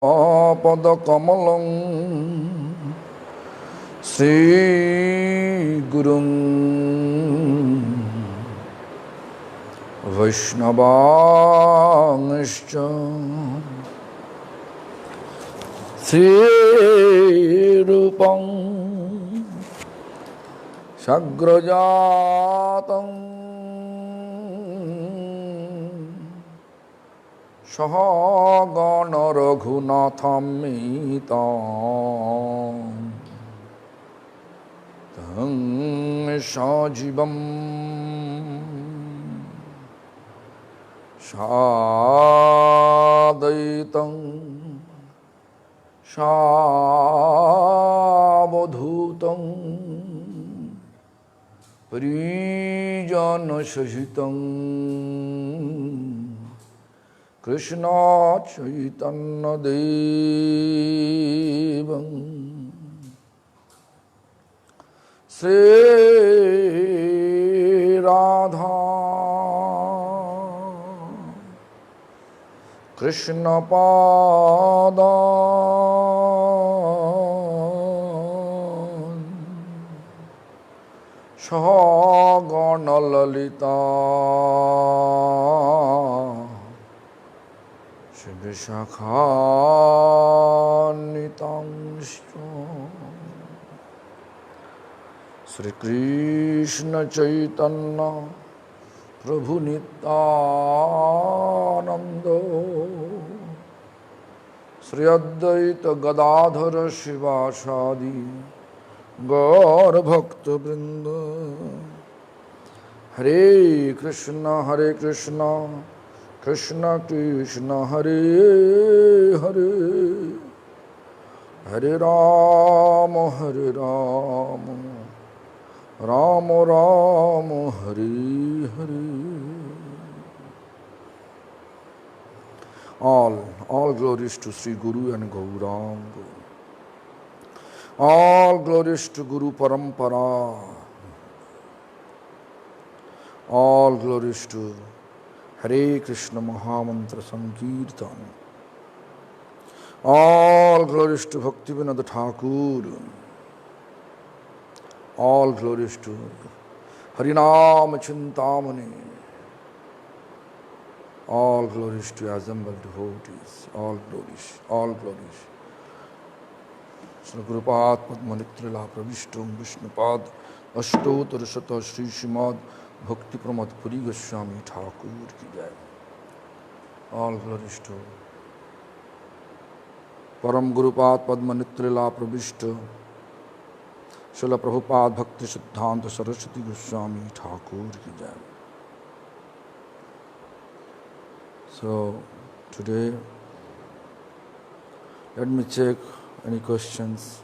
पदकमलं श्रीगुरुं वैष्णवांश्च श्रीरूपं सग्रजातं सहगण रघुनाथान्वितं तं सजीवं साद्वैतं सावधूतं परिजनसहितं कृष्ण चैतन्य देवं श्री राधा कृष्ण पादान् सहगण ललिता विशाखान्वितांश्च श्री कृष्ण चैतन्य प्रभु नित्यानंद श्री अद्वैत गदाधर शिवासादि गौर भक्त वृंद हरे Krishna Krishna Krishna Hare Hare Hare Ram Ram Ram Hare Hare. All glories to Sri Guru and Gauranga. All glories to Guru Parampara. All glories to Hare Krishna Mahamantra Sankirtan. All glories to Bhaktivinoda Thakur. All glories to Harinam Chintamani. All glories to assembled devotees. All glories. Sri Gurupad Padmanitrila Pravishtum Vishnupad Ashtotar Shata Sri Shrimad Bhakti Pramad Puri Goswami Thakur ki jai. All glories to Param Gurupad Padmanitrila Pravishta Srila Prabhupada Bhakti Siddhanta Saraswati Goswami Thakur ki jai. So today, let me check any questions.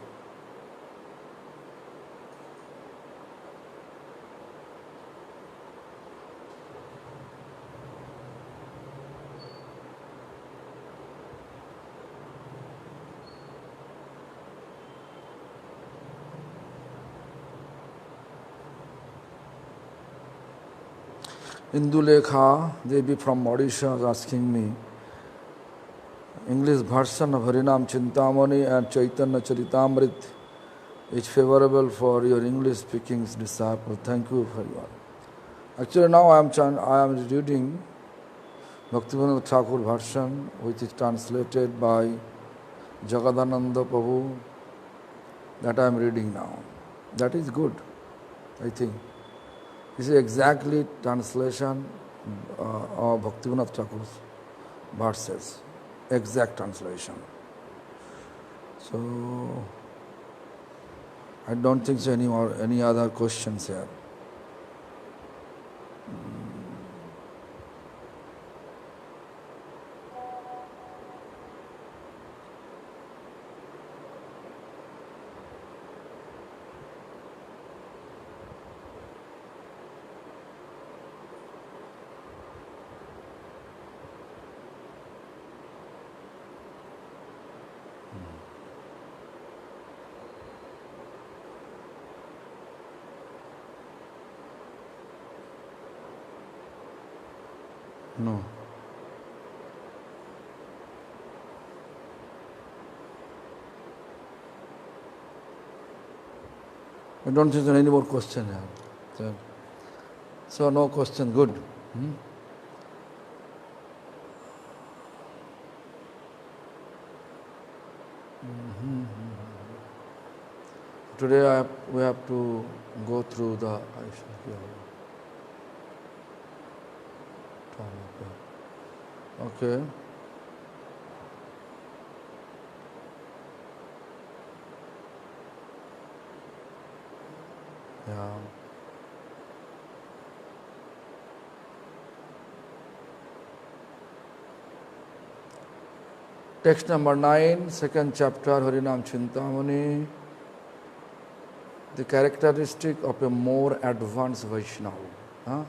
Indulekha Devi from Odisha is asking me, English version of Harinam Chintamani and Chaitanya Charitamrit is favorable for your English speaking disciple. Thank you for your. Actually now I am reading Bhaktivinoda Thakur version, which is translated by Jagadananda Prabhu. That I am reading now. That is good, I think. This is exactly translation of Bhaktivinoda Thakur's verses. Exact translation. So I don't think so any other questions here. No. I don't think there are any more questions here. So no question, good. Today we have to go through the okay. Yeah. Text number 9, second chapter, Harinam Chintamani. The characteristic of a more advanced Vaishnava.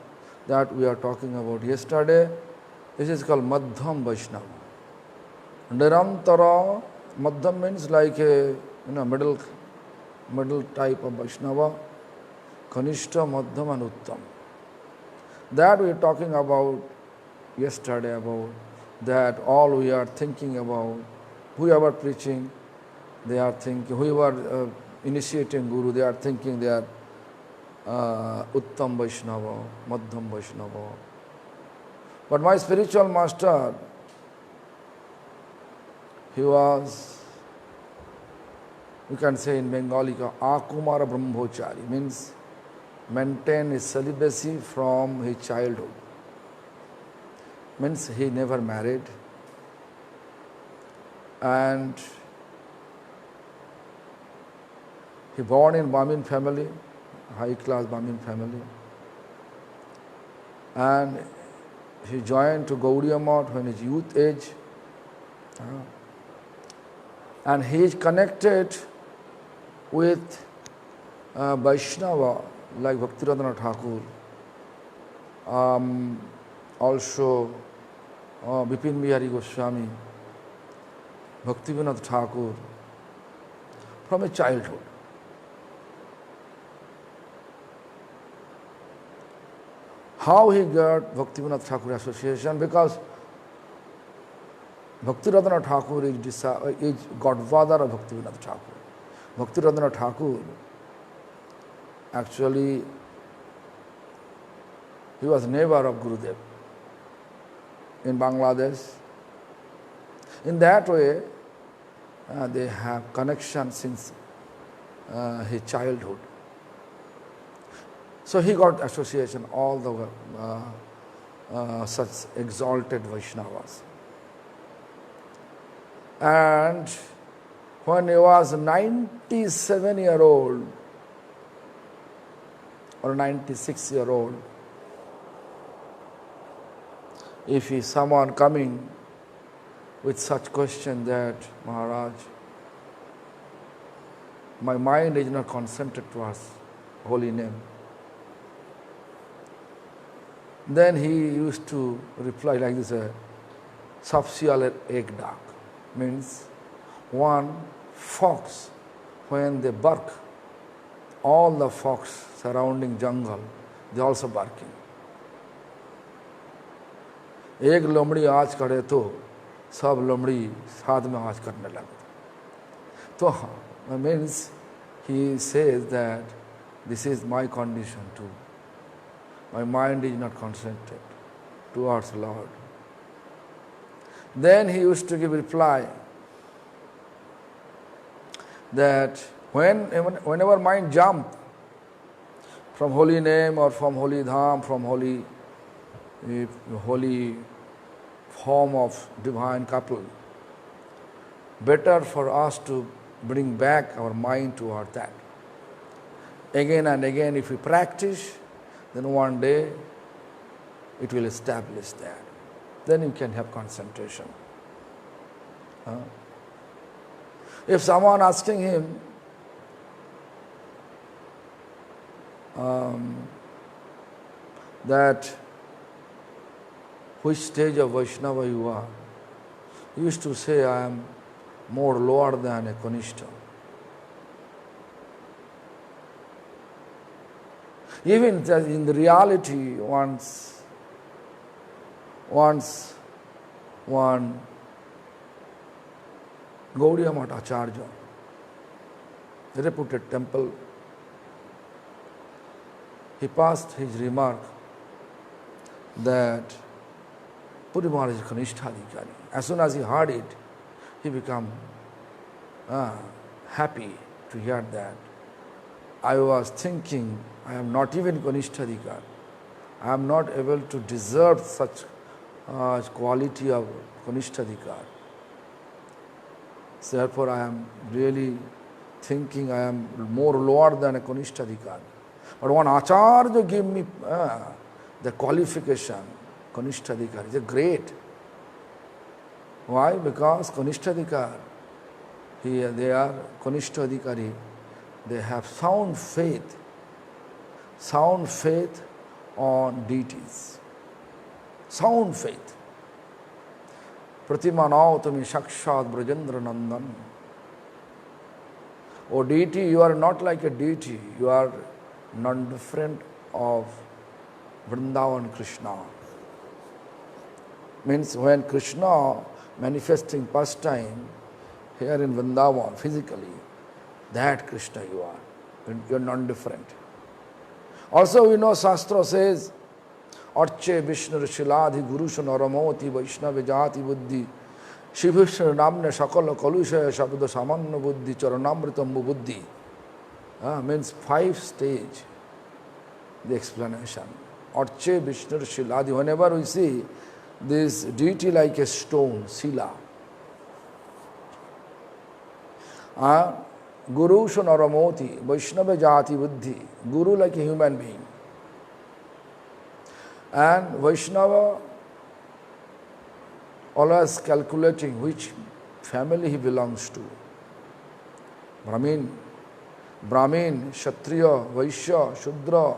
That we are talking about yesterday. This is called Madhyam Vaishnava. Nirantara, Madhyam means like a middle type of Vaishnava. Kanishta, Madhyam and Uttam. That we are talking about yesterday, about that all we are thinking about, whoever preaching, they are thinking, whoever initiating Guru, they are thinking they are Uttam Vaishnava, Madhyam Vaishnava. But my spiritual master, he was, we can say in Bengali, Akumara Brahmochari, means maintain his celibacy from his childhood. Means he never married, and he born in Brahmin family, high class Brahmin family, and he joined to Gaudiya Math when his youth age, and he is connected with Vaishnava like Bhaktivedanta Thakur, also Bipin Bihari Goswami, Bhaktivinoda Thakur, from his childhood. How he got Bhaktivinoda Thakur association? Because Bhaktivedanta Thakur is godfather of Bhaktivinoda Thakur. Bhaktivedanta Thakur, actually, he was neighbor of Gurudev in Bangladesh. In that way, they have connection since his childhood. So he got association, all the such exalted Vaishnavas. And when he was 97-year-old or 96-year-old, if he someone coming with such question that, Maharaj, my mind is not concentrated towards holy name, then he used to reply like this, Sapsial egg dark, means one fox, when they bark, all the fox surrounding jungle, they also barking. एक लोमड़ी आज करे तो सब लोमड़ी साथ में आज करने लगते. तो means he says that this is my condition too. My mind is not concentrated towards Lord. Then he used to give reply that whenever mind jump from holy name or from holy dham, from holy form of divine couple, better for us to bring back our mind toward that. Again and again, if we practice, then one day it will establish that. Then you can have concentration. If someone asking him, that which stage of Vaishnava you are, he used to say, I am more lower than a Kanishta. Even in the reality, once one Gaudiya Math Acharya, a reputed temple he passed his remark that Puri Maharaj is Kanishtha. As soon as he heard it, he became happy to hear that. I was thinking, I am not even Kanishtha. I am not able to deserve such quality of Kanishtha. So therefore, I am really thinking I am more lower than a Kanishtha. But one Acharya gave me the qualification, Kanishtha. It's great. Why? Because Kanishtha, they are Kanishtha, they have sound faith on deities. Sound faith. Pratima tumi Sakshat Brajendra Nandan. O deity, you are not like a deity, you are non different of Vrindavan Krishna. Means when Krishna manifesting first time here in Vrindavan physically, that Krishna you are. You are non different. Also we know Shastra says, Arche Vishnu Shiladhi Gurusha Naramoti Vaishnava Jati Buddhi Shivishnu Namne Sakala Kalusha Shabda Samanna Buddhi Charanamritambu Buddhi. Means 5 stage, the explanation. Arche Vishnu Shiladhi. Whenever we see this deity like a stone, Sila. Guru Naramoti, Vaishnava Jati Buddhi, Guru like a human being. And Vaishnava always calculating which family he belongs to. Brahmin, Kshatriya, Vaishya, Shudra.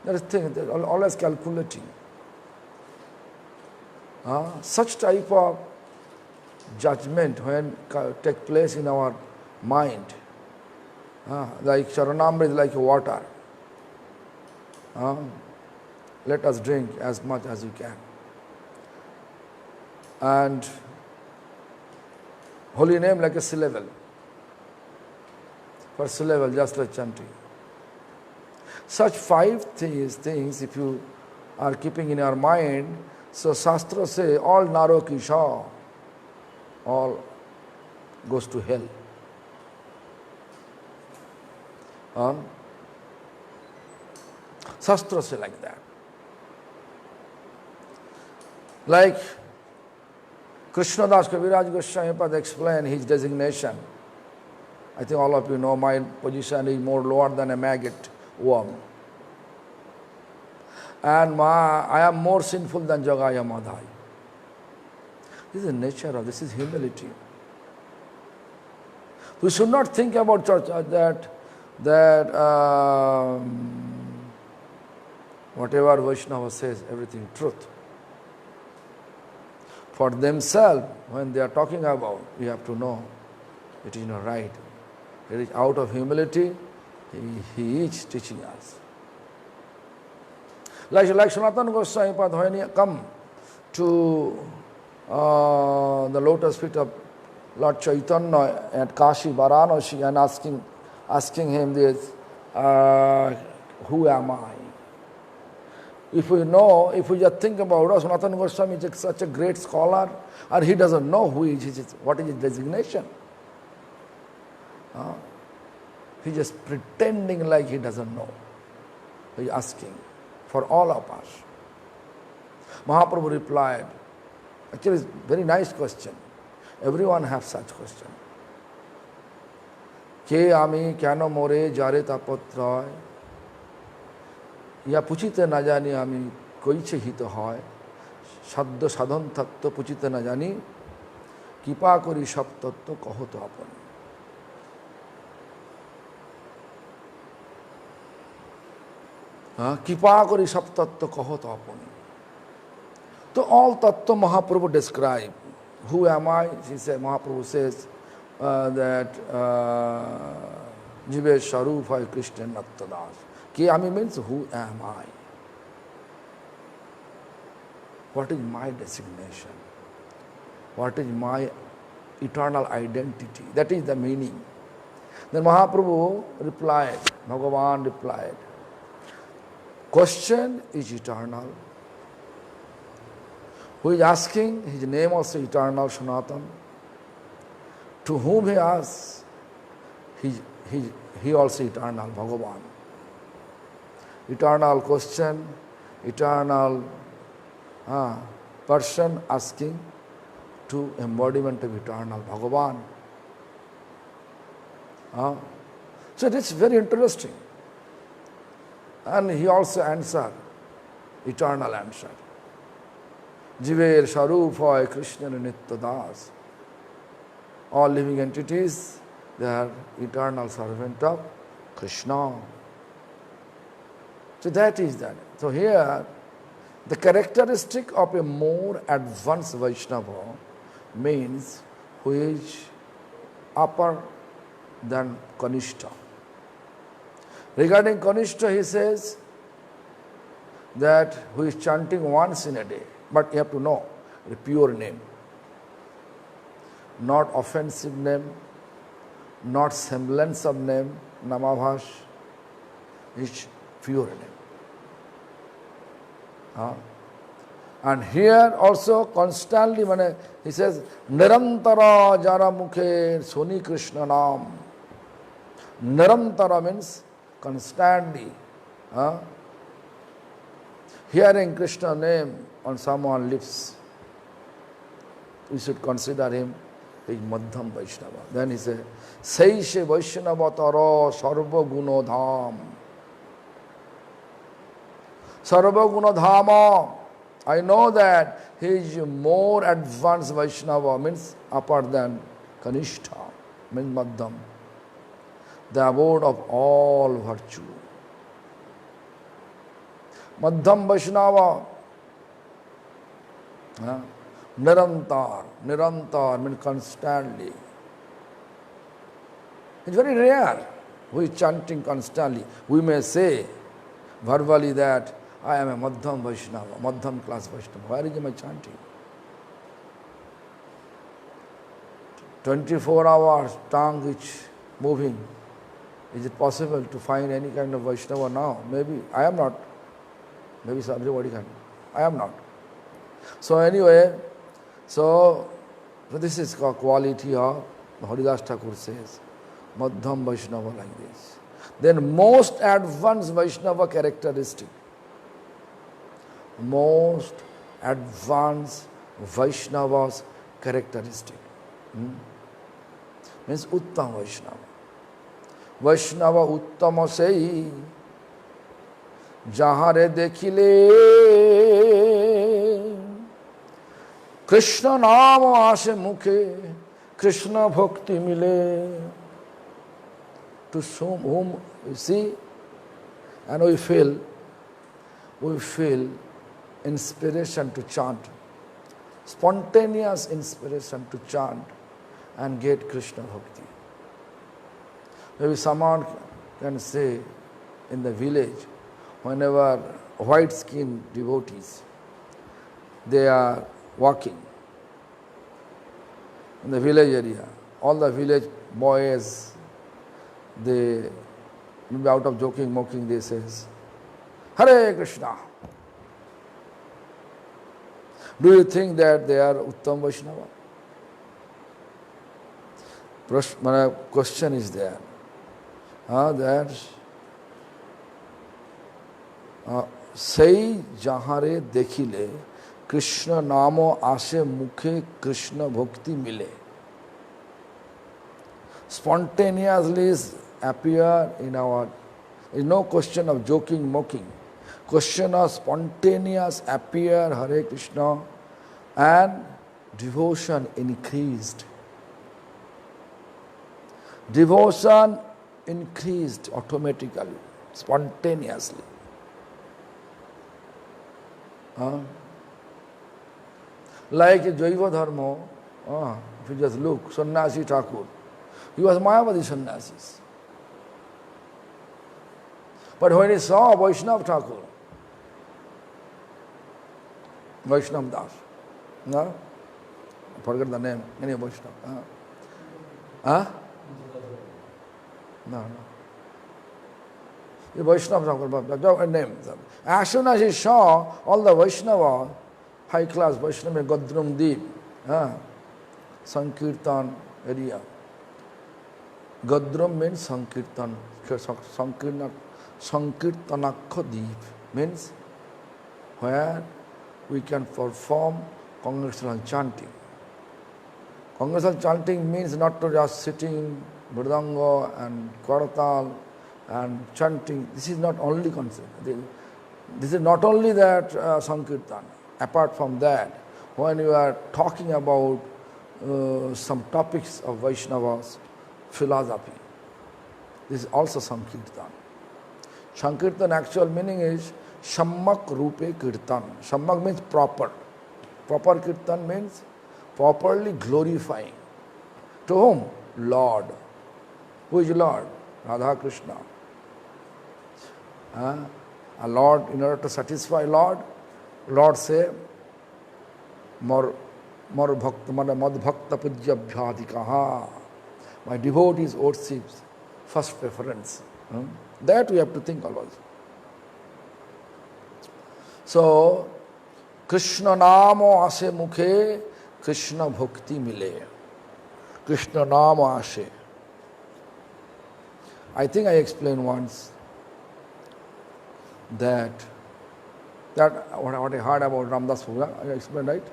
There is thing, they are always calculating. Such type of judgment when take place in our mind, like Charanamrit, like water. Let us drink as much as we can. And holy name like a syllable. For syllable, just like chanting. Such 5 things, if you are keeping in your mind, so Shastra say, all Narokisha, all goes to hell. Shastra say like that. Like Krishnadas Kaviraj Goswami Pad explained his designation. I think all of you know my position is more lower than a maggot worm. And I am more sinful than Jagaya Madhai. This is the nature of this is humility. We should not think about church that whatever Vaishnava says, everything truth. For themselves, when they are talking about, we have to know it is not right. It is out of humility, he is teaching us. Like Sanatana Goswami Pad, when he come to the lotus feet of Lord Chaitanya at Kashi, Varanasi, and asking him this, who am I? If we know, if we just think about us, Sanatana Goswami is such a great scholar, and he doesn't know who is what is his designation. He just pretending like he doesn't know. He is asking for all of us. Mahaprabhu replied, actually it's a very nice question. Everyone has such question. Ke ami kyano more jare tapotroy या पुछिते न जानी आमी कईछे हित হয় সাধ্য সাধন তত্ত্ব পুছিতে না জানি কৃপা করি সব তত্ত্ব কহত আপনি কৃপা করি সব তত্ত্ব কহত আপনি তো all তত্ত্ব Mahaprabhu describe who am I. He said, Mahaprabhu says that জীবের স্বরূপ হয় কৃষ্ণের নত্যদাস. Ki Ami means who am I? What is my designation? What is my eternal identity? That is the meaning. Then Mahaprabhu replied, Bhagavan replied, question is eternal. Who is asking, his name also eternal, Sanatan. To whom he asks, he also eternal, Bhagavan. Eternal question, eternal person asking to embodiment of eternal, Bhagavan. So it is very interesting. And he also answered, eternal answer. Jiver Sharupa Krishna Nitya Das. All living entities, they are eternal servant of Krishna. So that is that. So here, the characteristic of a more advanced Vaishnava means who is upper than Kanishta. Regarding Kanishta, he says that who is chanting once in a day, but you have to know the pure name, not offensive name, not semblance of name, Namabhash, is pure name. And here also constantly, when he says, Nirantara jara mukhe soni Krishna nam. Nirantara means constantly. Hearing Krishna name on someone's lips, we should consider him as Madhyam Vaishnava. Then he says, Saishe Vaishnava tara sarva guno dham. Sarva Guna Dhama. I know that he is more advanced Vaishnava, means upper than Kanishta, means Madhyam, the abode of all virtue. Madhyam Vaishnava, Nirantar means constantly. It's very rare who is chanting constantly. We may say verbally that I am a Madhyam Vaishnava, Madhyam class Vaishnava. Where is my chanting? 24 hours, tongue which moving. Is it possible to find any kind of Vaishnava now? Maybe. I am not. Maybe everybody can. I am not. So anyway, so this is called quality of Haridas Thakur says. Madhyam Vaishnava like this. Then most advanced Vaishnava characteristic. Most advanced Vaishnava's characteristic. Means Uttam Vaishnava. Vaishnava Uttama sei jahare dekhile Krishna nama ashe mukhe Krishna bhakti mile. To whom you see, and we feel inspiration to chant, spontaneous inspiration to chant and get Krishna bhakti. Maybe someone can say in the village, whenever white-skinned devotees, they are walking in the village area, all the village boys, they, maybe out of joking, mocking, they says, Hare Krishna. Do you think that they are Uttam Vaishnava? Question is there. That sei jahare dekhile Krishna namo ashe mukhe Krishna bhakti mile. Spontaneously appear in our, there is no question of joking, mocking. Question of spontaneous appear Hare Krishna and devotion increased. Devotion increased automatically, spontaneously. Like a Jaiva Dharma, if you just look, Sannyasi Thakur, he was Mayavadi sannyasis. But when he saw Vaishnava Thakur, Vaishnava Das, no? I forget the name, any Vaishnava. No. The Vaishnava name. As soon as he saw all the Vaishnava, high class Vaishnava, Gadrum Deep, Sankirtan area. Gadrum means Sankirtan. Sankirtanakha Deep means where we can perform congregational chanting. Congregational chanting means not to just sitting, mridanga and karatal and chanting. This is not only concept. This is not only that Sankirtan. Apart from that, when you are talking about some topics of Vaishnava's philosophy, this is also Sankirtan. Sankirtan actual meaning is Shammak Rupe Kirtan. Shammak means proper. Proper Kirtan means properly glorifying. To whom? Lord. Who is Lord? Radha Krishna. A Lord, in order to satisfy Lord say, Mar bhakta mad bhakta pujya bhyadikaha. My devotees worships first preference. That we have to think always. So, Krishna namo ase mukhe, Krishna bhakti mile. Krishna namo ase. I think I explained once that what I heard about Ramdas Prabhu, I explained, right?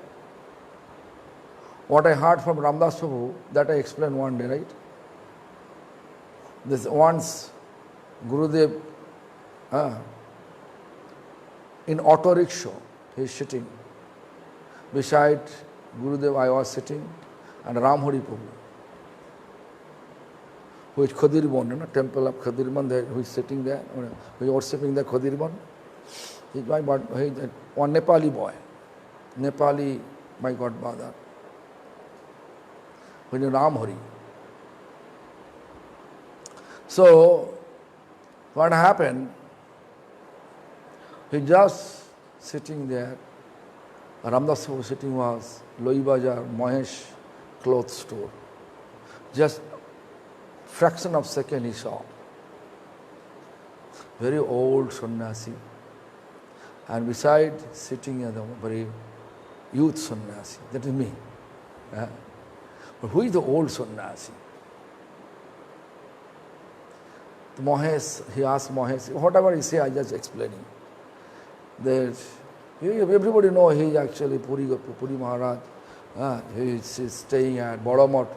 What I heard from Ramdas Prabhu, that I explained one day, right? This once Gurudev in auto rickshaw, he is sitting. Beside Gurudev I was sitting, and Ramhari Prabhu, who is Khadirban, temple of Khadirban, who is sitting there, who is worshipping the Khadirban. He is one Nepali boy, Nepali, my godfather, who is Ramhari. So, what happened? He just sitting there. Ramdas Prabhu sitting was Loi Bazar, Mahesh cloth store. Just fraction of second he saw. Very old sannyasi. And beside sitting a very youth sannyasi. That is me. But who is the old sannyasi? Mahesh, he asked Mahesh, whatever he say, I just explaining. Everybody know he is actually Puri Maharaj. He is staying at Badamat,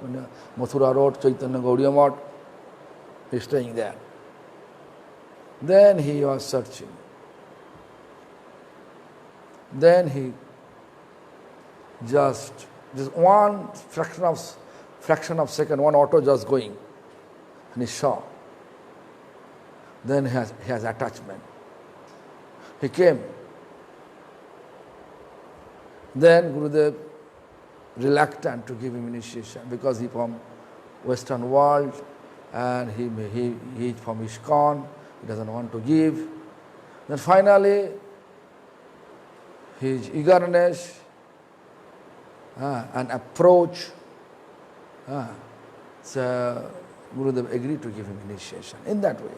Mathura Road, Chaitanya Gaudiya Math. He is staying there. Then he was searching. Then he just one fraction of second, one auto just going, and he saw. Then he has attachment. He came. Then Gurudev reluctant to give him initiation because he from Western world and he from ISKCON, he doesn't want to give. Then finally his eagerness and approach, so Gurudev agreed to give him initiation in that way.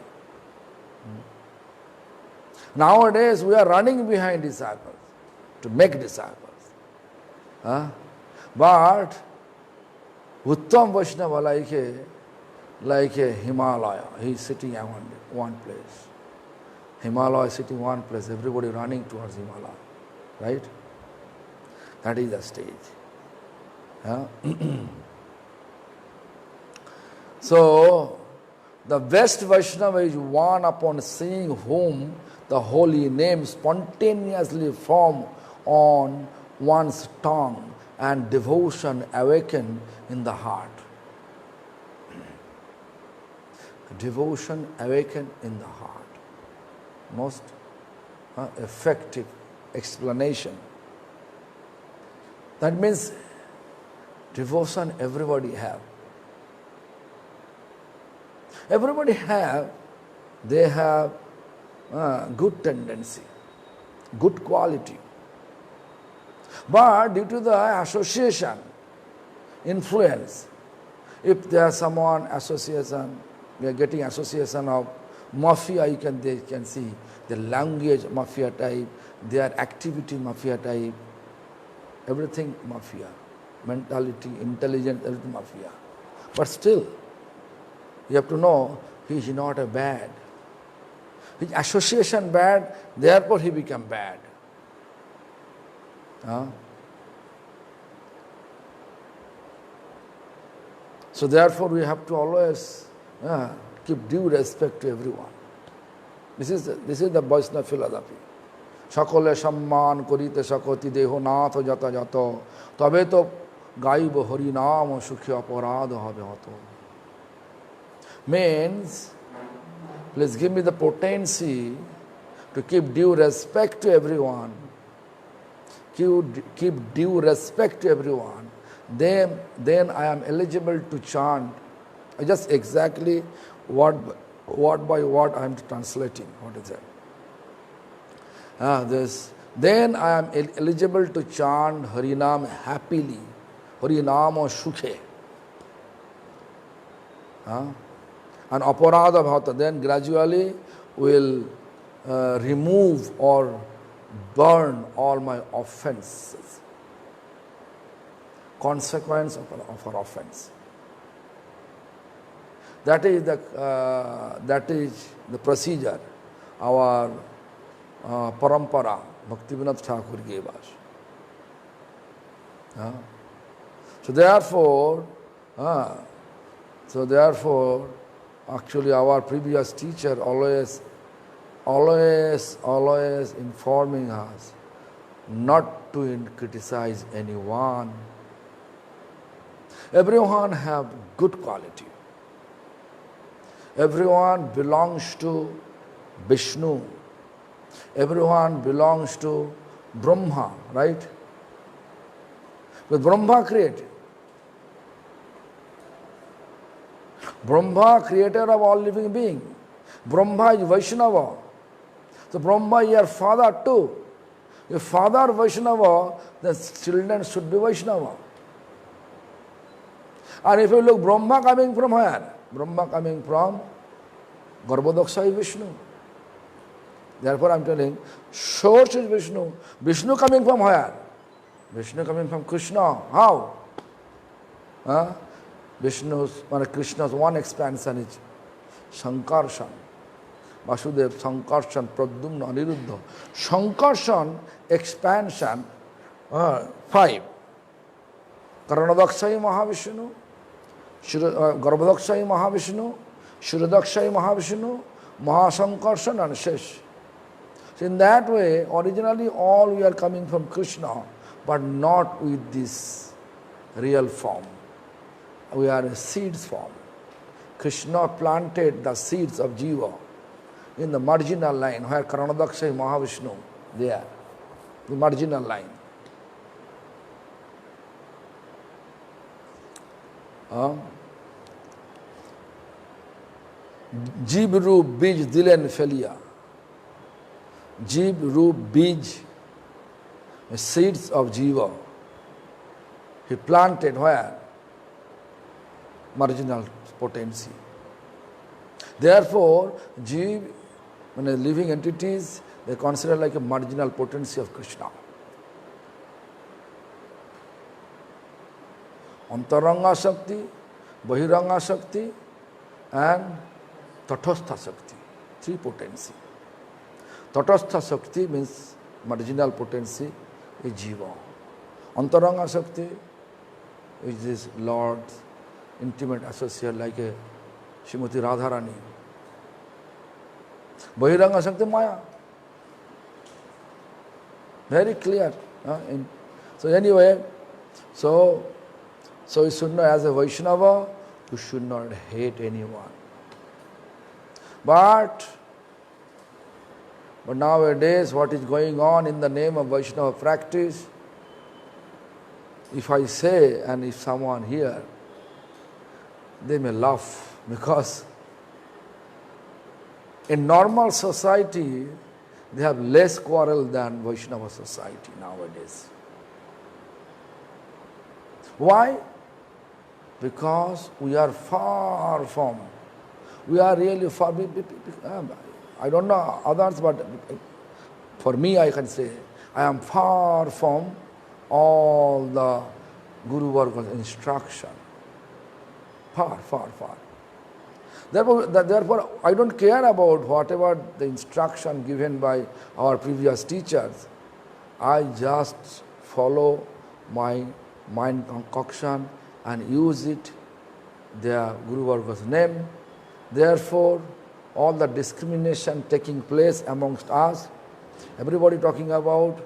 Nowadays we are running behind disciples to make disciples. But Uttam Vaishnava like a Himalaya, he is sitting at one place. Himalaya is sitting one place, everybody running towards Himalaya. Right? That is the stage. So, the best Vaishnava is one upon seeing whom the holy name spontaneously form on one's tongue and devotion awaken in the heart. Devotion awaken in the heart. Most effective explanation. That means devotion everybody have. Everybody they have good tendency, good quality. But due to the association, influence, if there is someone association, we are getting association of Mafia, they can see the language mafia type, their activity mafia type, everything mafia, mentality, intelligence, everything mafia. But still, you have to know he is not a bad. His association bad, therefore he become bad. So therefore we have to always keep due respect to everyone. This is the Vaishnava philosophy. সকলে সম্মান করিতে সকতি দেহ নাথ যথাযথ তবে তো গাইব হরি নাম সুখী অপরাধ হবে হত. Means, please give me the potency to keep due respect to everyone. Keep due respect to everyone. Then I am eligible to chant. Just exactly word by word I am translating. What is that? Then I am eligible to chant Harinam happily. Harinam or Sukhe. And Aparadha Bhata, then gradually will remove or burn all my offenses. Consequence of our offense. That is the procedure our parampara Bhaktivinoda Thakur gave us. So therefore, actually our previous teacher always informing us not to criticize anyone. Everyone have good quality. Everyone belongs to Vishnu. Everyone belongs to Brahma, right? But Brahma created. Brahma, creator of all living beings. Brahma is Vaishnava. So Brahma is your father too. If father Vaishnava, then children should be Vaishnava. And if you look, Brahma coming from where? Brahma coming from Garbhodaksa is Vishnu. Therefore I am telling, source is Vishnu. Vishnu coming from where? Vishnu coming from Krishna. How? Krishna's one expansion is Sankarshan. Vasudev, Sankarshan, Pradyumna, Aniruddha. Sankarshan expansion 5. Karanadakshayi Mahavishnu, Garbhodaksayi Mahavishnu, Shuradaksayi Mahavishnu, Mahasankarshan and Shesh. So in that way, originally all we are coming from Krishna, but not with this real form. We are a seeds form. Krishna planted the seeds of Jiva in the marginal line where Karanadakshayi Mahavishnu, there, the marginal line. जीव रूप बीज दिलेन फेलिया. Jeev, Roop, Bij, seeds of Jiva. He planted where? Marginal potency. Therefore, Jeev, when living entities, they consider like a marginal potency of Krishna. Antaranga Shakti, Bahiranga Shakti, and Tatastha Shakti. 3 potency. Tatastha Shakti means marginal potency is Jiva. Antaranga Shakti is this Lord's intimate associate like a Srimati Radharani. Bahiranga Shakti Maya. Very clear. So anyway, so you should know as a Vaishnava, you should not hate anyone. But nowadays, what is going on in the name of Vaishnava practice, if I say and if someone hear, they may laugh because in normal society, they have less quarrel than Vaishnava society nowadays. Why? Because we are far from We are really far. I don't know others, but for me, I can say, I am far from all the Guru Varga's instruction. Far, far, far. Therefore, I don't care about whatever the instruction given by our previous teachers. I just follow my mind concoction and use it, their Guru Varga's name. Therefore, all the discrimination taking place amongst us, everybody talking about,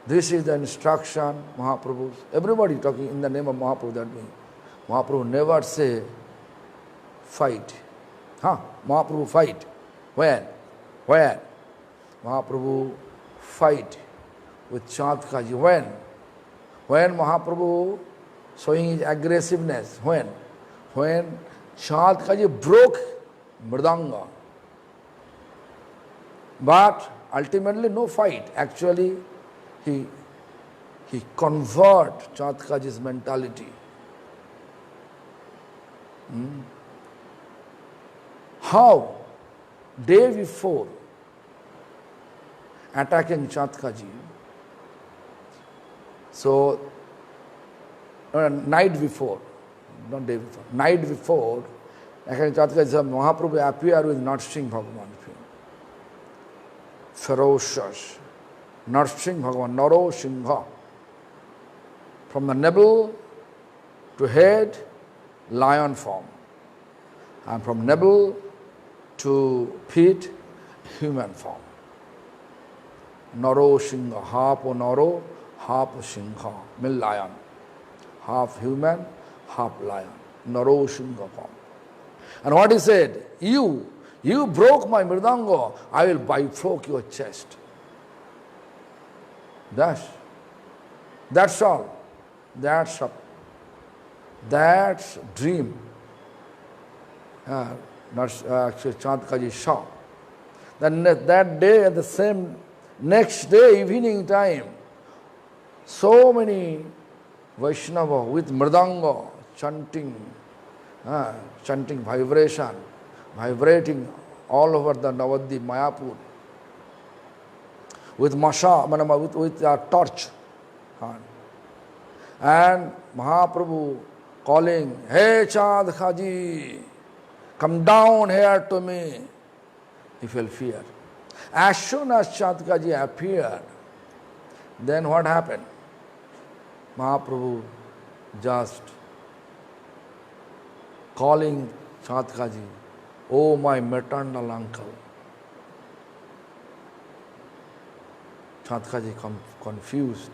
this is the instruction, Mahaprabhu's. Everybody talking in the name of Mahaprabhu, that means Mahaprabhu never say fight. Mahaprabhu fight. When? Mahaprabhu fight with Chandkaji. When Mahaprabhu showing his aggressiveness. When Chandkaji broke Mridanga. But ultimately no fight. Actually, he convert Chandkaji's mentality. How? Day before attacking Chandkaji. So, night before, not day before, night before, attacking Chandkaji, Mahaprabhu appeared with Narsingh Bhagavan. Ferocious. Narsingh Bhagavan, Naro Singha. From the navel to head, lion form. And from navel to feet, human form. Naro Singha, half Naro, half Singha, mean lion. Half human, half lion. Naro Singha form. And what he said, you broke my mridanga, I will bifurcate your chest. That's all. That's dream. Actually, Chandkaji saw. Then that day, at the same next day, evening time, so many Vaishnava with mridanga chanting vibration, vibrating all over the Navadvip, Mayapur, with with a torch. And Mahaprabhu calling, "Hey Chandkaji, come down here to me." He felt fear. As soon as Chandkaji appeared, then what happened? Mahaprabhu just calling Chandkaji, "Oh my maternal uncle." Chandkaji confused.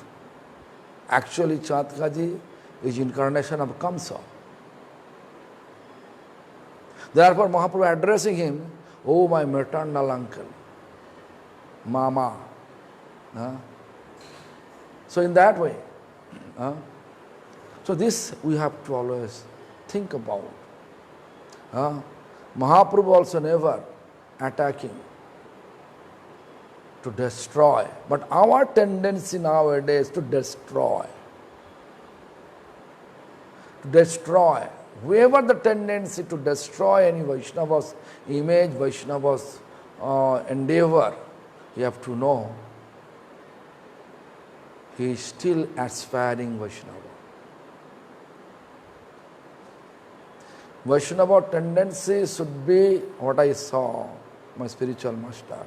Actually, Chandkaji is incarnation of Kamsa. Therefore, Mahaprabhu addressing him, "Oh my maternal uncle, Mama." So in that way, so this we have to always think about. Mahaprabhu also never attacking to destroy, but our tendency nowadays to destroy. Whoever the tendency to destroy any Vaishnava's image, Vaishnava's endeavor, you have to know he is still aspiring Vaishnava. Vaishnava tendency should be what I saw, my spiritual master.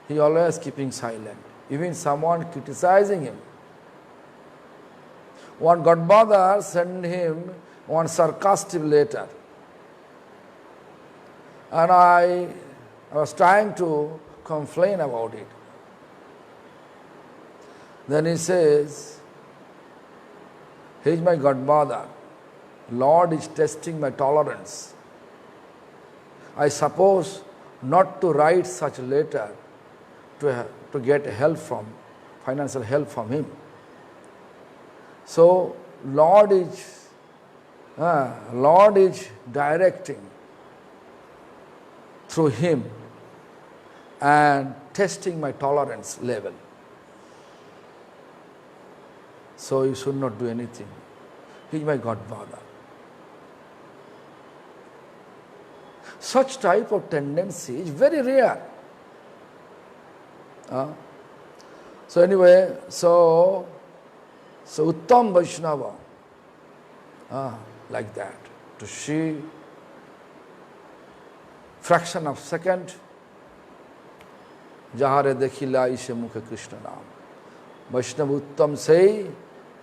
He always keeping silent. Even someone criticizing him. One Godfather sent him one sarcastic letter. And I was trying to complain about it. Then he says, "He is my Godfather. Lord is testing my tolerance. I suppose not to write such a letter to get help from, financial help from him. So Lord is directing through him and testing my tolerance level. So you should not do anything. He is my Godfather." Such type of tendency is very rare. So anyway, so Uttam Vaishnava, like that, to see fraction of second, jahare dekhila ise mukhe Krishna naam. Vaishnava Uttam sei,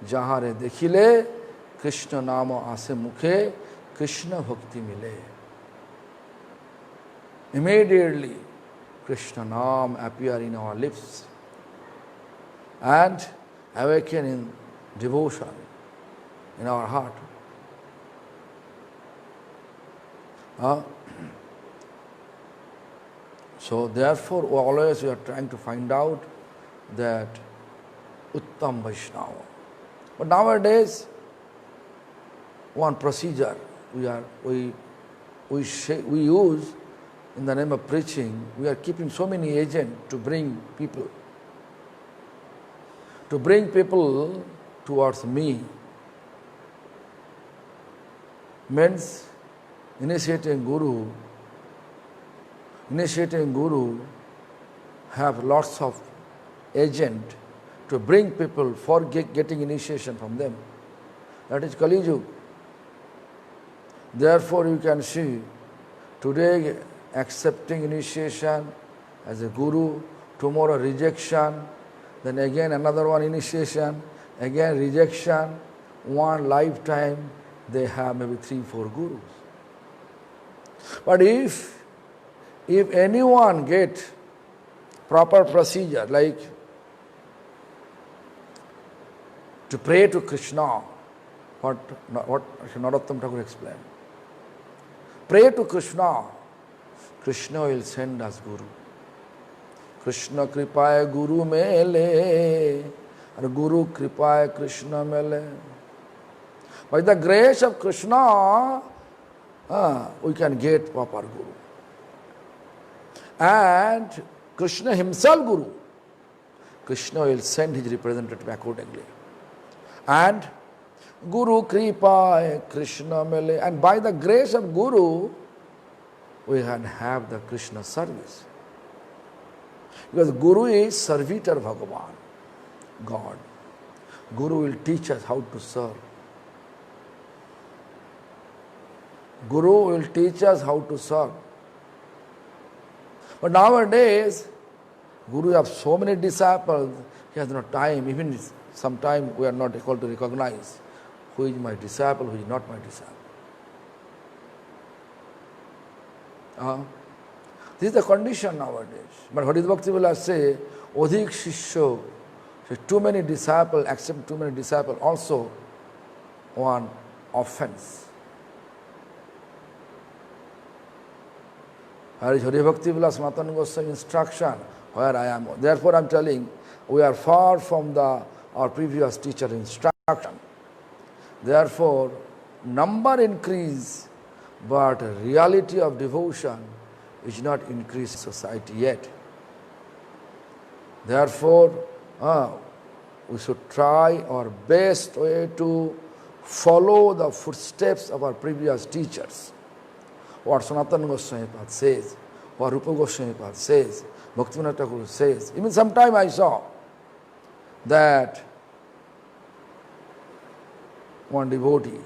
jahare dekhile Krishna naam ase mukhe Krishna bhakti mile. Immediately Krishna naam appear in our lips and awaken in devotion in our heart. So therefore always we are trying to find out that Uttam Vaishnava. But nowadays one procedure we use in the name of preaching. We are keeping so many agents to bring people towards me. Means initiating guru have lots of agent to bring people for getting initiation from them. That is Kali Yuga. Therefore you can see today accepting initiation as a guru, tomorrow rejection, then again another one initiation, again rejection. One lifetime they have maybe 3-4 gurus. But if anyone get proper procedure like to pray to Krishna, what Narottam Thakur explained, pray to Krishna, Krishna will send us Guru. Krishna kripaye Guru mele, and Guru kripaye Krishna mele. By the grace of Krishna, we can get proper Guru. And Krishna himself Guru. Krishna will send his representative accordingly. And Guru kripaye Krishna mele. And by the grace of Guru, we can have the Krishna service. Because Guru is servitor Bhagavan, God. Guru will teach us how to serve. Guru will teach us how to serve. But nowadays, Guru has so many disciples, he has no time. Even sometimes we are not able to recognize who is my disciple, who is not my disciple. This is the condition nowadays. But Haridhar Bhakti will say, Odhik Shishyo, so too many disciples, accept too many disciples, also one offense. Haridhar Bhakti Vilas Sanatana Goswami instruction, where I am. Therefore I am telling, we are far from our previous teacher instruction. Therefore, number increase, but reality of devotion is not increased in society yet. Therefore, we should try our best way to follow the footsteps of our previous teachers. What Sanatana Goswami Pad says, what Rupa Goswami Pad says, Bhaktivinoda Thakur says. Even sometime I saw that one devotee,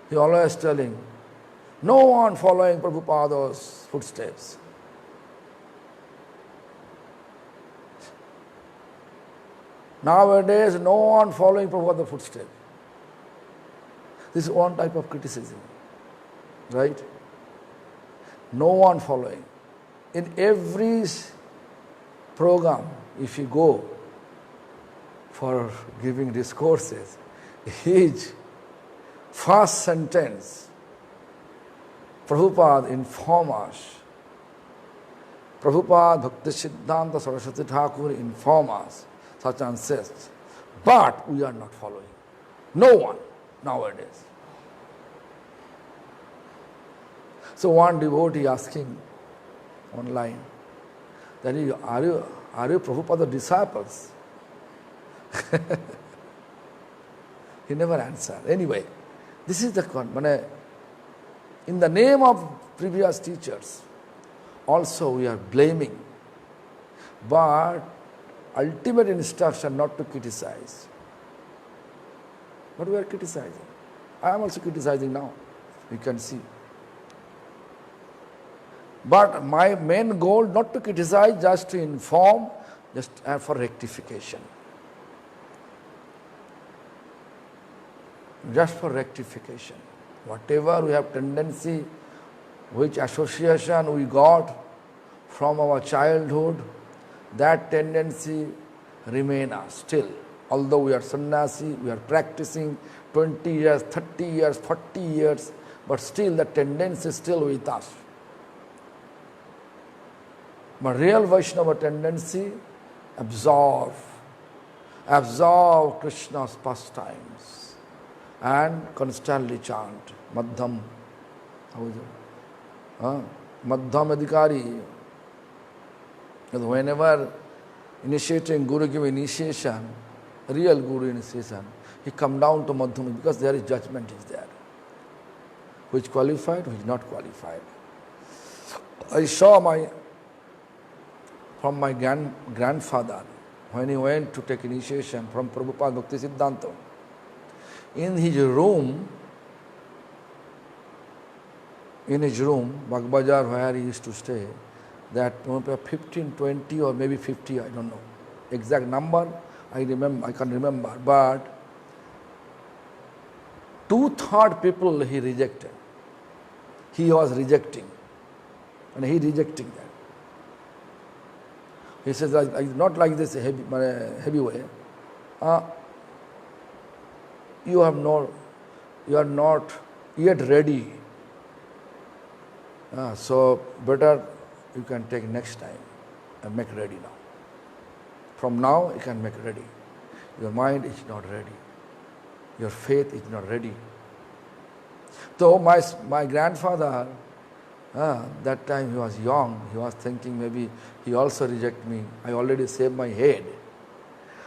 he always telling, no one following Prabhupada's footsteps. Nowadays, no one following Prabhupada's footsteps. This is one type of criticism, right? No one following. In every program, if you go for giving discourses, each first sentence, Prabhupada inform us. Prabhupada Bhakti Siddhanta Saraswati Thakur inform us, such and says. But we are not following. No one nowadays. So one devotee asking online, that are you Prabhupada's disciples? He never answered. Anyway, this is the In the name of previous teachers, also we are blaming. But ultimate instruction not to criticize. But we are criticizing. I am also criticizing now. You can see. But my main goal not to criticize, just to inform, just for rectification. Just for rectification. Whatever we have tendency, which association we got from our childhood, that tendency remain us still. Although we are sannyasi, we are practicing 20 years, 30 years, 40 years, but still the tendency is still with us. But real Vaishnava tendency, absorb Krishna's pastimes and constantly chant Madhyam. How is it? Madhyam Adhikari. Whenever initiating Guru give initiation, real Guru initiation, he come down to Madhyam because there is judgment is there. Which qualified, which not qualified. I saw from my grandfather, when he went to take initiation from Prabhupada Bhakti Siddhanta, in his room, Bagbazar, where he used to stay, that 15, 20 or maybe 50, I don't know. Exact number, I can't remember, but 2/3 people he rejected. He was rejecting, and he rejecting that. He says, not like this heavy way. You are not yet ready. So better you can take next time and make ready now. From now you can make ready. Your mind is not ready. Your faith is not ready. So my grandfather, that time he was young, he was thinking maybe he also reject me. I already saved my head.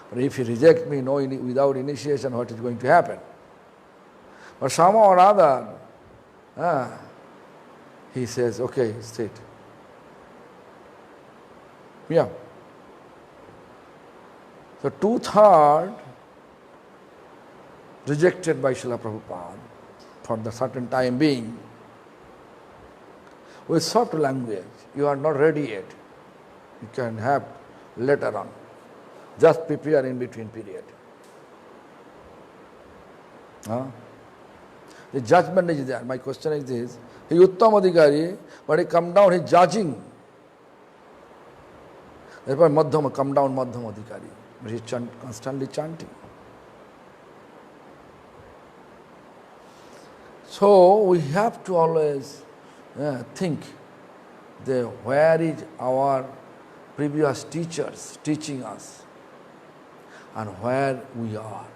But if he reject me without initiation, what is going to happen? But somehow or other, he says, okay, sit. Yeah. So 2/3 rejected by Srila Prabhupada for the certain time being. With soft language, you are not ready yet. You can have later on. Just prepare in between period. The judgment is there. My question is this. He is Uttam Adhikari, but he come down, he is judging. Therefore, Madhyam, come down Madhyam Adhikari. But he is constantly chanting. So, we have to always think where is our previous teachers teaching us and where we are.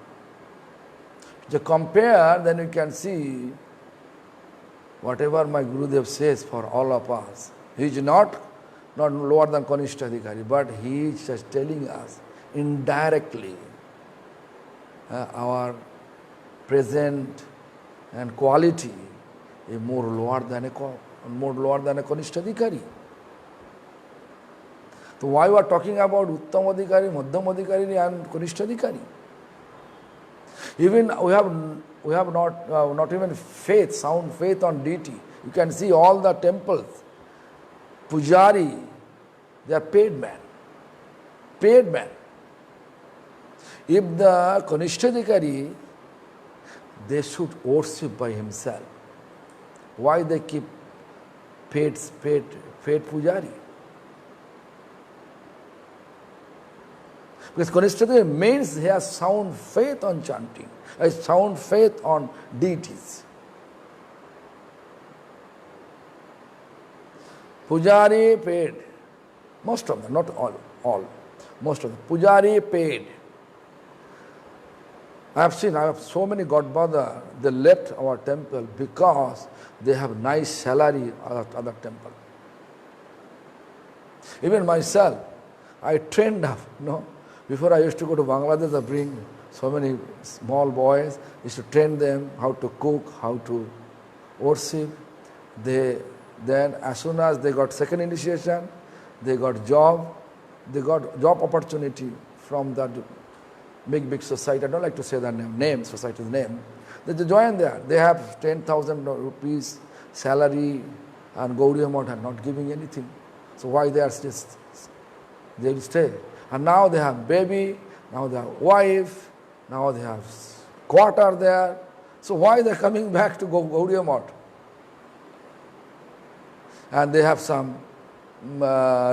To compare, then you can see whatever my Gurudev says for all of us. He is not lower than Kanishta Adhikari, but he is just telling us indirectly our present and quality is more lower than a Kanishta Adhikari. So why we are talking about Uttam Adhikari, Madhyam Adhikari and Kanishta Adhikari? Even we have not even faith, sound faith on deity. You can see all the temples, Pujari, they are paid men. Paid men. If the Kanishta Adhikari, they should worship by himself. Why they keep paid Pujari? Because Kanishta Adhikari means he has sound faith on chanting, has sound faith on deities. Pujari paid. Most of them, not all. Most of them. Pujari paid. I have so many godfather, they left our temple because they have nice salary at other temple. Even myself, I trained up, Before I used to go to Bangladesh, I bring so many small boys, used to train them how to cook, how to worship. Then as soon as they got second initiation, they got job opportunity from that big society. I don't like to say that society's name. They join there. They have 10,000 rupees salary, and Gaudiya Math are not giving anything. So why they will stay. And now they have baby, now they have wife, now they have quarter there. So why they are coming back to Gaudiya Math? And they have some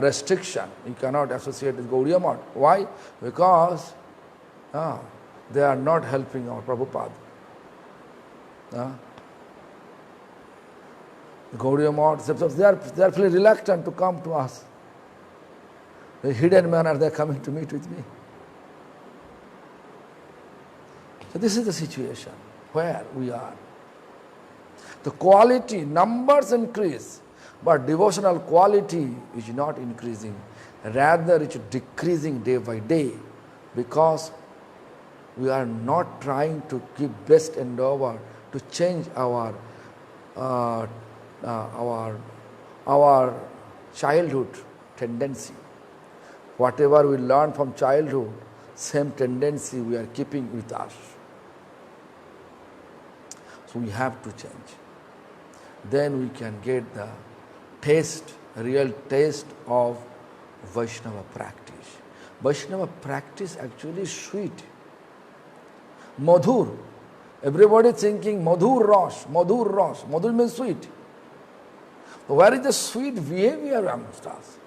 restriction. You cannot associate with Gaudiya Math. Why? Because they are not helping our Prabhupada. Gaudiya Math, they are feeling reluctant to come to us. The hidden manner, they are coming to meet with me. So this is the situation where we are. The quality, numbers increase, but devotional quality is not increasing. Rather, it is decreasing day by day, because we are not trying to give best endeavor to change our childhood tendency. Whatever we learn from childhood, same tendency we are keeping with us. So we have to change. Then we can get the real taste of Vaishnava practice. Vaishnava practice actually is sweet. Madhur. Everybody thinking Madhur Ras. Madhur means sweet. Where is the sweet behavior amongst us?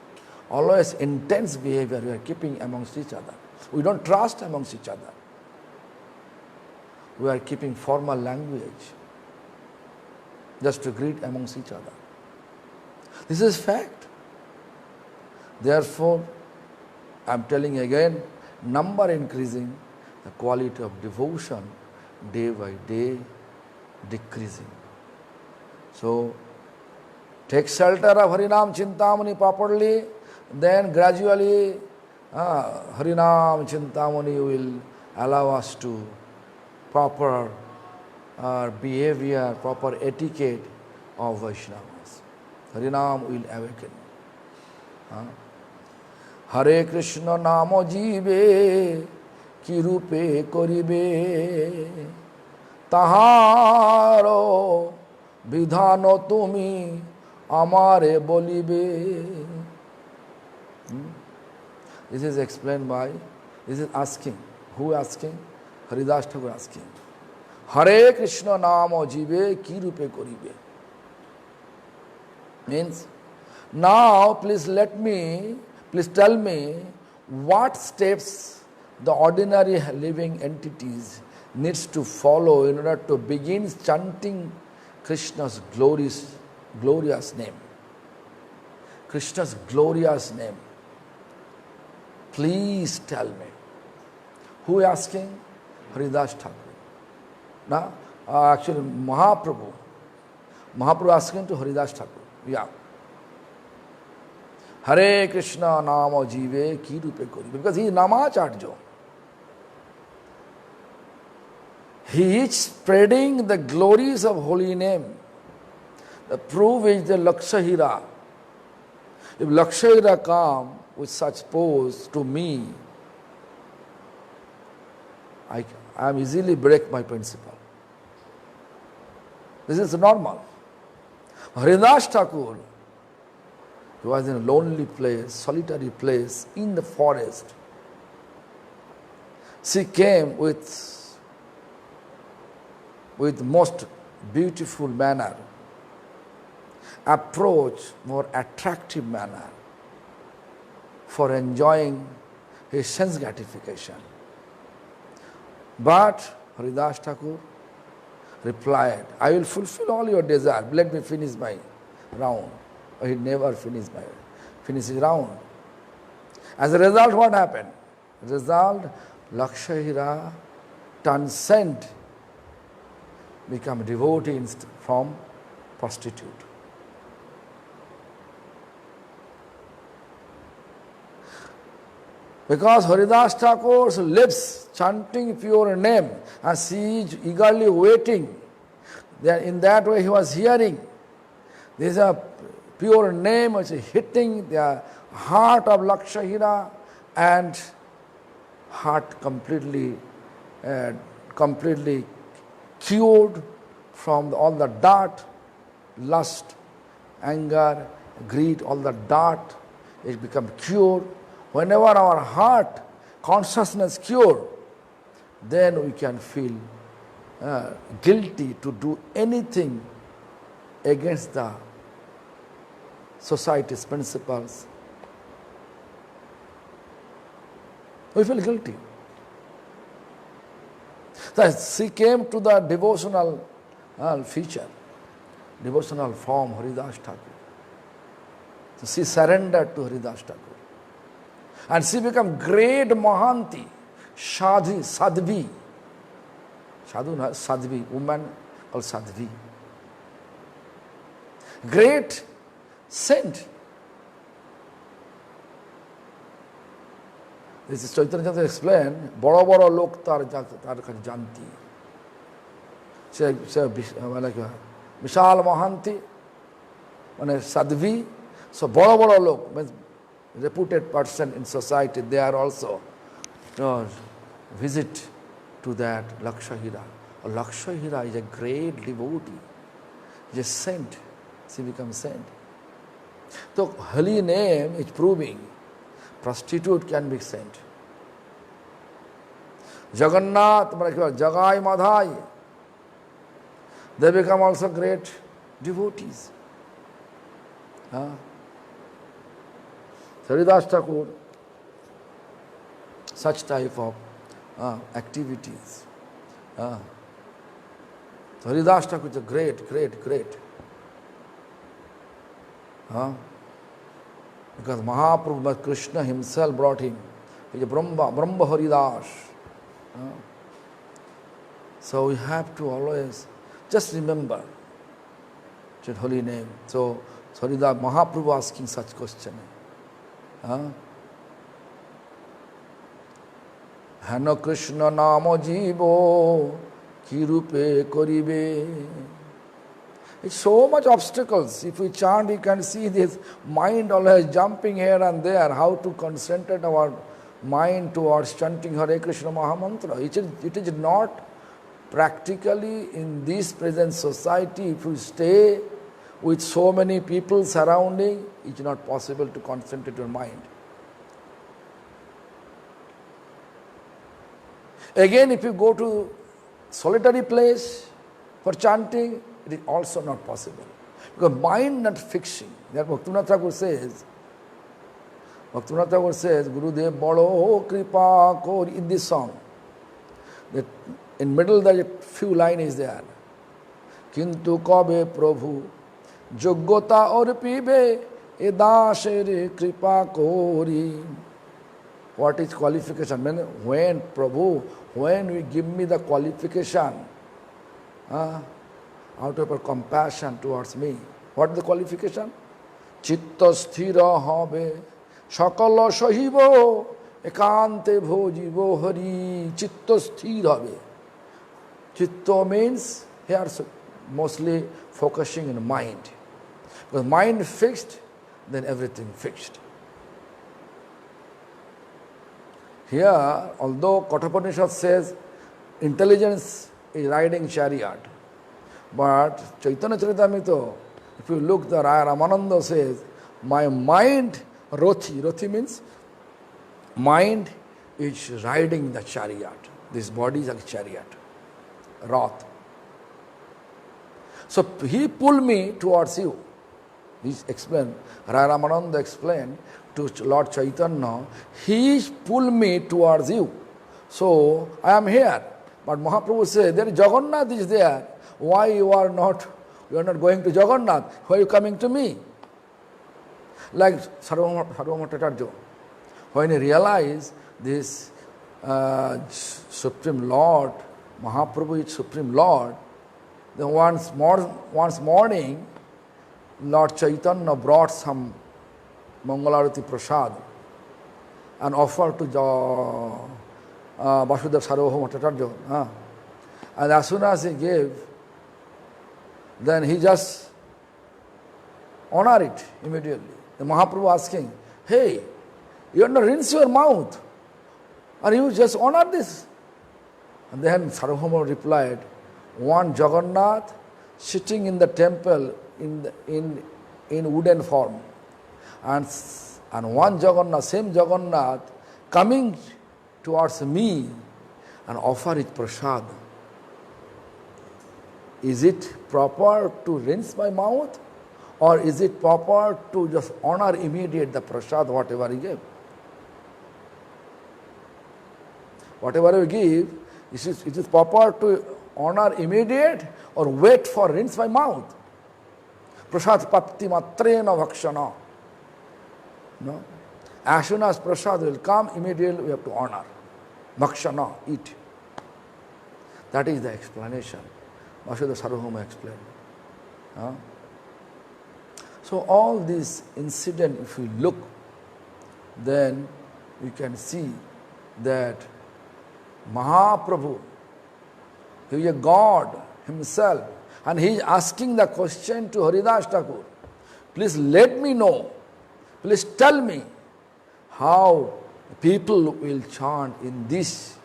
Always intense behavior we are keeping amongst each other. We don't trust amongst each other. We are keeping formal language just to greet amongst each other. This is fact. Therefore, I am telling again, number increasing, the quality of devotion day by day decreasing. So, take shelter of Harinam Chintamani properly, then gradually Harinam Chintamani will allow us to proper behavior, proper etiquette of Vaishnavas. Harinam will awaken. Hare Krishna Namo Jive Kirupe Koribe Taharo Vidhano Tumi Amare Bolibe. This is explained by, this is asking. Who asking? Haridas Thakur asking. Hare Krishna Namo Jive Kirupe Koribe. Means, now please tell me what steps the ordinary living entities needs to follow in order to begin chanting Krishna's glorious name. Krishna's glorious name. Please tell me. Who is asking? Haridas Thakur. Now, actually Mahaprabhu asking to Haridas Thakur. Yeah. Hare Krishna Namo Jive Kirupe Koribe. Because he is Namacharya. He is spreading the glories of holy name. The proof is the Lakshahira. If Lakshahira come with such pose to me, I am easily break my principle. This is normal. Haridas Thakur, he was in a lonely place, solitary place in the forest. She came with most beautiful manner, approach more attractive manner for enjoying his sense gratification. But Haridas Thakur replied, I will fulfill all your desire. Let me finish my round. He never finished his round. As a result, what happened? Result, Lakshahira turned saint, become devotee from prostitute. Because Haridas Thakur's lips chanting pure name, and she is eagerly waiting. Then in that way he was hearing This is a pure name which is hitting the heart of Lakshahira, and heart completely cured from all the dart, lust, anger, greed, all the dart, it become cured. Whenever our heart consciousness cured, then we can feel guilty to do anything against the society's principles. We feel guilty. So she came to the devotional feature, devotional form, Haridas Thakur. So she surrendered to Haridas Thakur. And she became great Mahanti, Sadhvi. Sadhu, Sadhvi, woman called Sadhvi. Great saint. This is Chaitanya Chandra explained, bada bada lok tar janti. Say like Vishal Mahanti, Sadhvi. So bada bada lok means reputed person in society, they are also visit to that Lakshahira. Lakshahira is a great devotee, is a saint. She becomes saint. So holy name is proving prostitute can be saint. Jagannath, Jagai Madhai, they become also great devotees. Haridas Thakur, such type of activities. Haridas Thakur is a great. Because Mahaprabhu, Krishna himself brought him. He is a Brahma Haridas. So we have to always just remember that holy name. So Haridas, Mahaprabhu asking such question. Hano Krishna Namo Jivo Kirupe Koribe. It's so much obstacles. If we chant, you can see this mind always jumping here and there. How to concentrate our mind towards chanting Hare Krishna Mahamantra. It is not practically in this present society. If you stay with so many people surrounding, it's not possible to concentrate your mind. Again, if you go to solitary place for chanting, it is also not possible. Because mind not fixing. That Bhaktivinoda Thakur says, Gurudev Bado Kripa Kori, in this song. That in middle there is a few lines is there. Kintu kabe Prabhu Joggota or pibe edashere kripa kori. What is qualification? When Prabhu, when you give me the qualification, out of your compassion towards me, what is the qualification? Chitta sthira habe sakala sahibo ekante bhojibo hari. Chitta sthira habe. Chitta means here mostly focusing in mind. Because mind fixed, then everything fixed. Here, although Kathopanishad says intelligence is riding chariot, but Chaitanya Charitamrita, if you look, the Raya Ramananda says, my mind, Rothi means mind is riding the chariot. This body is like a chariot, Rath. So he pulled me towards you. He explained, Raya Ramananda explained to Lord Chaitanya, he pulled me towards you. So I am here. But Mahaprabhu said, there is Jagannath is there. Why you are not going to Jagannath? Why are you coming to me? Like Sarvabhauma Tattarja. When he realized this Supreme Lord, Mahaprabhu is Supreme Lord, then once morning, Lord Chaitanya brought some Mangalarati Prasad and offered to Vasudeva Sarvabhauma Tattarja. And as soon as he gave, then he just honor it immediately. The Mahaprabhu asking, hey, you have to rinse your mouth, or you just honor this? And then Sarvabhauma replied, one Jagannath sitting in the temple in wooden form, and one Jagannath, same Jagannath, coming towards me and offer it prasad. Is it proper to rinse my mouth, or is it proper to just honor immediate the prasad, whatever he gave? Whatever we give, it is proper to honor immediate or wait for rinse my mouth? Prasad patti matrena bhakshana. No? As soon as prasad will come, immediately we have to honor. Bhakshana, eat. That is the explanation. Vasudha Sarvabhauma explained. So all this incident, if we look, then we can see that Mahaprabhu, he is a God himself, and he is asking the question to Haridas Thakur, please let me know, please tell me how people will chant in this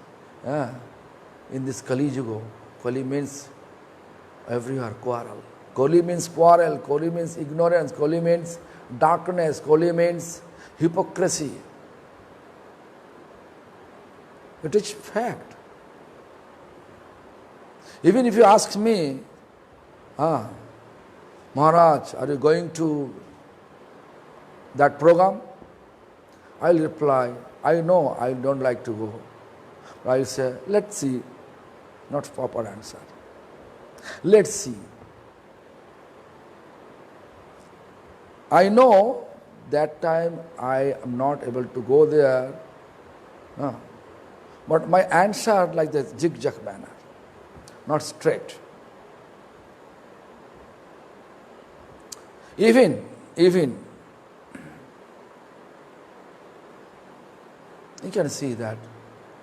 Kali Yuga. Kali means everywhere quarrel. Kali means quarrel, Kali means ignorance, Kali means darkness, Kali means hypocrisy. It is fact. Even if you ask me, Maharaj, are you going to that program? I will reply, I know I don't like to go. I will say, let's see. Not proper answer. Let's see. I know that time I am not able to go there. But my answer like this zigzag manner, not straight. Even you can see that,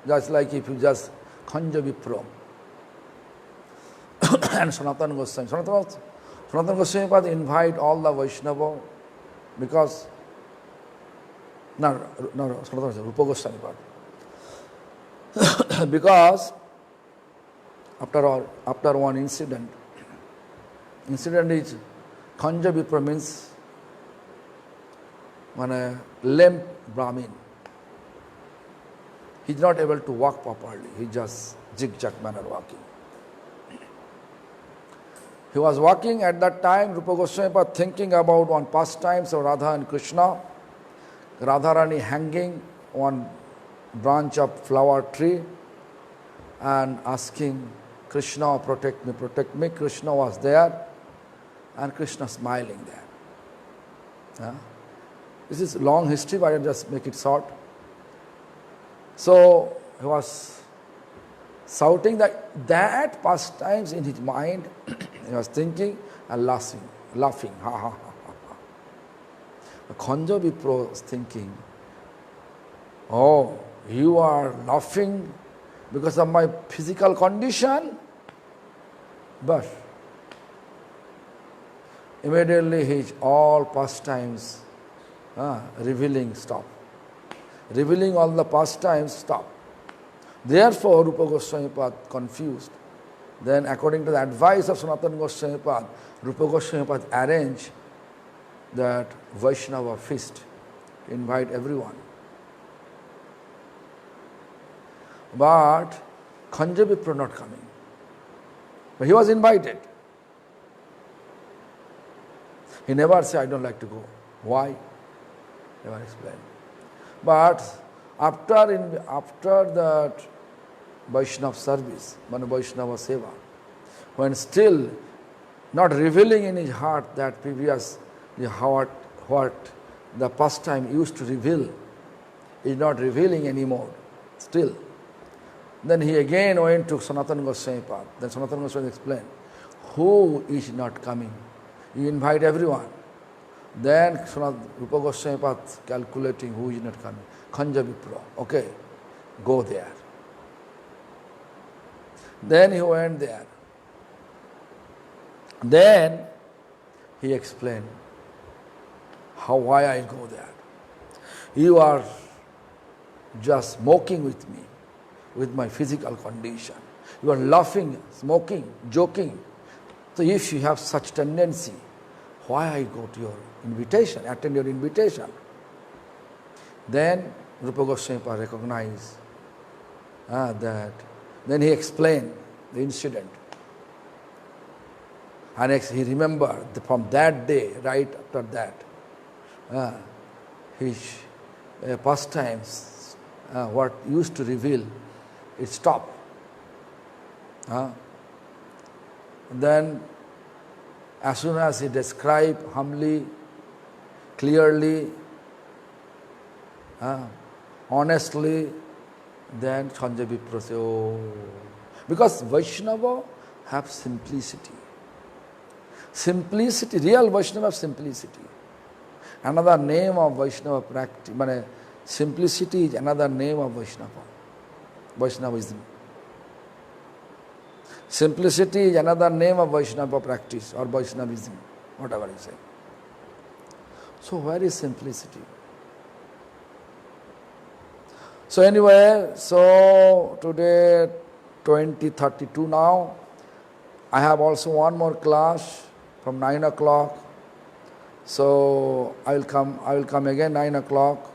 just like if you just Khanja Vipra and Sanatana Goswami. Sanatana Goswami invite all the Vaishnava because Sanatana Rupa Goswami because after one incident is Khanja Vipra means a lame Brahmin. He is not able to walk properly. He just zigzag manner walking. He was walking at that time, Rupa Goswami was thinking about one pastimes of Radha and Krishna. Radharani hanging on branch of flower tree and asking Krishna, protect me, protect me. Krishna was there and Krishna smiling there. This is long history, but I will just make it short. So he was shouting that pastimes in his mind. He was thinking and laughing. Ha ha ha ha. Khanja Vipra was thinking, oh, you are laughing because of my physical condition? But immediately his all pastimes revealing stop. Revealing all the pastimes stop. Therefore, Rupa Goswami confused. Then according to the advice of Sanatana Goswami, Rupa Goswami arranged that Vaishnava feast to invite everyone. But Khanja Vipra not coming. But he was invited. He never said, I don't like to go. Why? Never explained. But after that Vaishnava service, Vaishnava Seva, when still not revealing in his heart that previous what the pastime used to reveal, is not revealing anymore, still. Then he again went to Sanatana Goswami path. Then Sanatana Goswami explained, who is not coming? You invite everyone. Then Rupa Goswami path calculating who is not coming. Khanja Vipra. Okay, go there. Then he went there. Then he explained, why I go there? You are just mocking with me, with my physical condition. You are laughing, smoking, joking. So if you have such tendency, why I go to your invitation, attend your invitation? Then Rupa Goswami recognized that. Then he explained the incident. And he remembered from that day, right after that, his pastimes, what used to reveal, it stopped. Then, as soon as he described humbly, clearly, honestly, then Sanjay Vipra said, oh, because Vaishnava have simplicity. Simplicity, real Vaishnava have simplicity. Another name of Vaishnava practice, simplicity is another name of Vaishnava, Vaishnavism. Simplicity is another name of Vaishnava practice or Vaishnavism, whatever you say. So where is simplicity? So anyway, so today 20:32 now. I have also one more class from 9 o'clock. So I will come again 9 o'clock.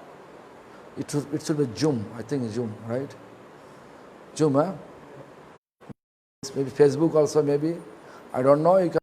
It should be Zoom, I think Zoom, right? Zoom, huh? Maybe Facebook also, maybe. I don't know. You can